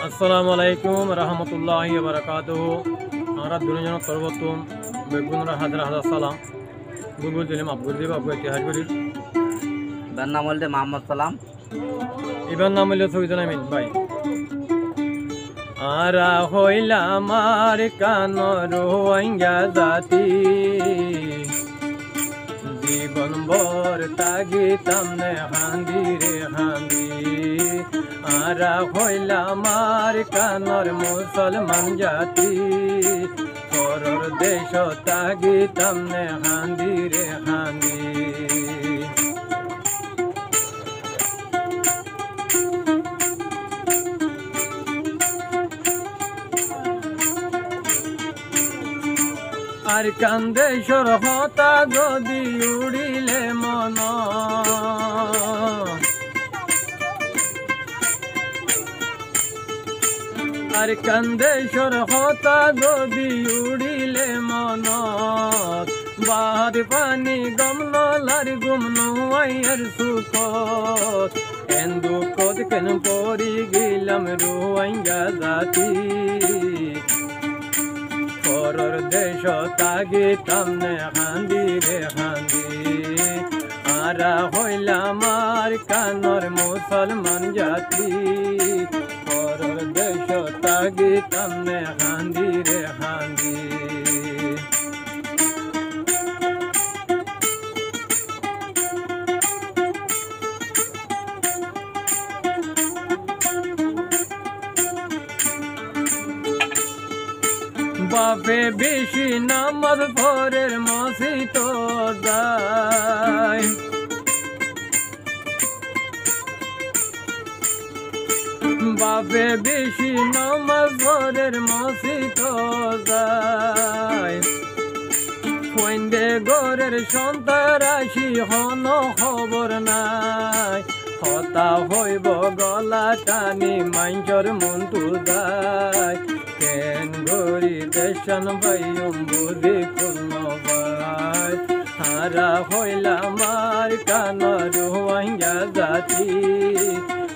আসসালামু আলাইকুম রহমতুল্লাহি ওয়া বারাকাতুহু। আমরা দুজন সর্বপ্রথম বেগুনরা হাজার হাজার সালাম বুলবুল দিলাম আব্বুর দিব আব্বু ইতিহাস করি। এবার নাম বলতে মোহাম্মদ সালাম। এবার নাম হইল সৈয়দুল আমিন ভাই। আরা হইলা আমার কানর রোহিঙ্গা জাতি, জীবন ভর তাগিতাম নে হান্দি রে হান্দি। আরা হইলা আমার কানর মুসলমান জাতি, পরর দেশ তাগিতাম নে হান্দি রে হান্দি। আর কান্দে সরহতা যদি উড়িলে মন, আর কান্দে সরহতা যদি উড়িলে মন। বাহার পানি গমলার গুমনুয়াইয়ের সুখত, এন্দু কদ কেন পরি গেলাম রোহিঙ্গা জাতি, পরর দেশ তাগিতাম নে হান্দি রে হান্দি। আরা হইলাম আর কানর মুসলমান জাতি, পরর দেশ তাগিতাম নে হান্দি রে হান্দি। বাপে বেশি নামাজ ভোরের মসজিদ যায়, বাপে বেশি নামাজ ভোরের মসজিদ যায়। কইন্দে গোরের সন্তারাশি হন খবর নাই, হতা হইব গলা টানি মাইজর মন্তু যায়। কেন গরি দেশন ভাইম বুঝি কোন ভাই, হারা হইলাম আর কানর রোহিঙ্গা জাতি,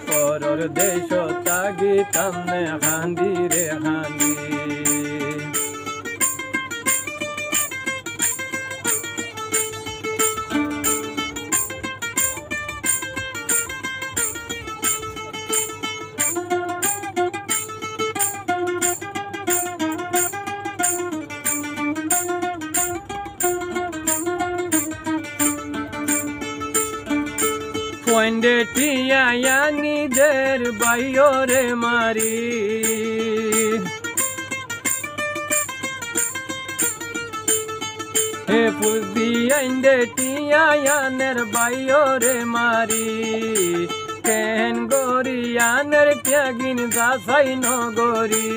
পরর দেশ তাগিতাম নে হান্দি রে হান্দি। পয়েন্টে টিয়া নিজের বাইরে মারি, হে পুষদি আইন্দে টিয়ানের বাইরে মারি। কেন গরিয়ানের ত্যাগিন যাচাই নগরী,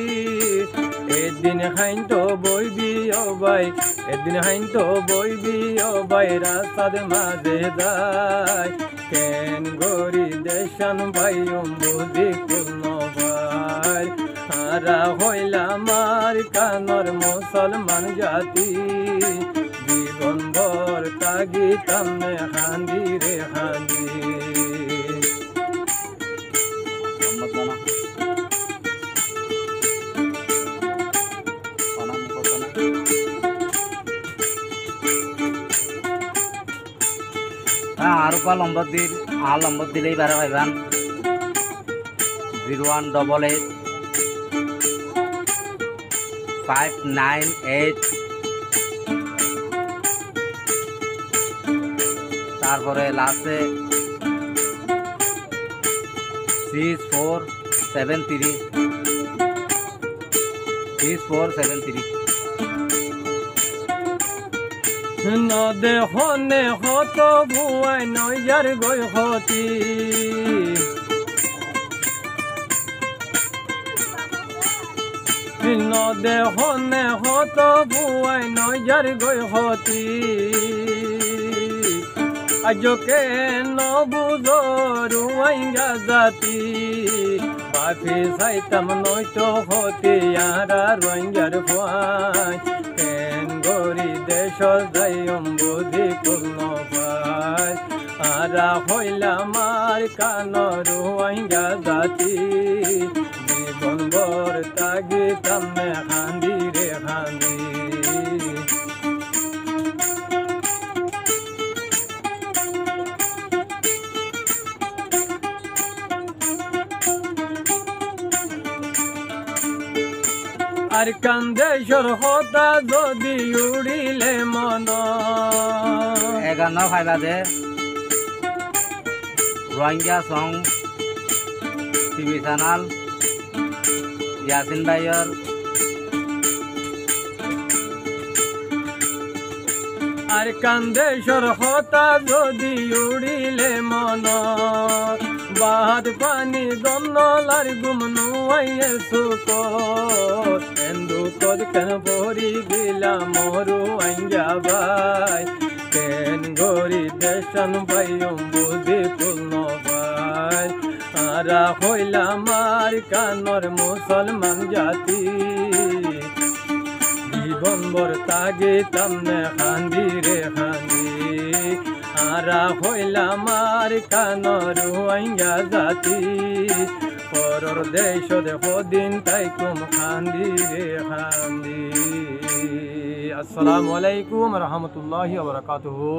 এদিন হাইন তো বইবি ও ভাই, এদিন হাইন তো বইবি ও ভাই, রাস্তার মাঝে যায়। কেন গরি দেশান ভাই বুঝি কোন ভাই, হারা হইলাম আর কানর মুসলমান জাতি, জীবন ভর তাগিতাম নে হান্দি রে হান্দি। আর নম্বর দিল নম্বর দিলেই বারে পাইবান 0188 598, তারপরে লাস্টে 6473 নদে হনে হত ভুয়াই নইজার গই হতি, নদে হনে হত ভুয়াই নইজার গই হতি। আজকে নবুজো রোহিঙ্গা জাতি, বাপি সাইতাম নয়তো হতি আরা রোহিঙ্গার ভুয়াই। কেন গরি দেশ যাইম বুঝি কোন ভাই, আরা হইলাম আর কানর রোহিঙ্গা জাতি, জীবন তাগিতাম নে খান্দি রে খান্দি। আর কান্দে সরহতা যদি উড়িলে মন। এই গান ফাইবা যে Rohingya song TV channel Yasin ভাইয়ের আর কান্দে সরহতা যদি উড়িলে মন। বাদ পানি গমলার গুমনু আইয়ে সুক এন্দু কদ কেন ভরি গিলা মরু আইয়া ভাই। কেন গরি দেশন ভাইয়ম বুঝি পূর্ণ ভাই। আরা হইলাম আর কানর মুসলমান জাতি। জীবন ভর তাগিতাম নে খান্দি রে খান্দি। আরা হইলাম আর কানর আইয়া জাতি। পরর দেশ দেখো দিন তাইকুম খান্দি রে খান্দি। আসসালামু আলাইকুম রহমতুল্লাহি ওয়া বারাকাতুহু।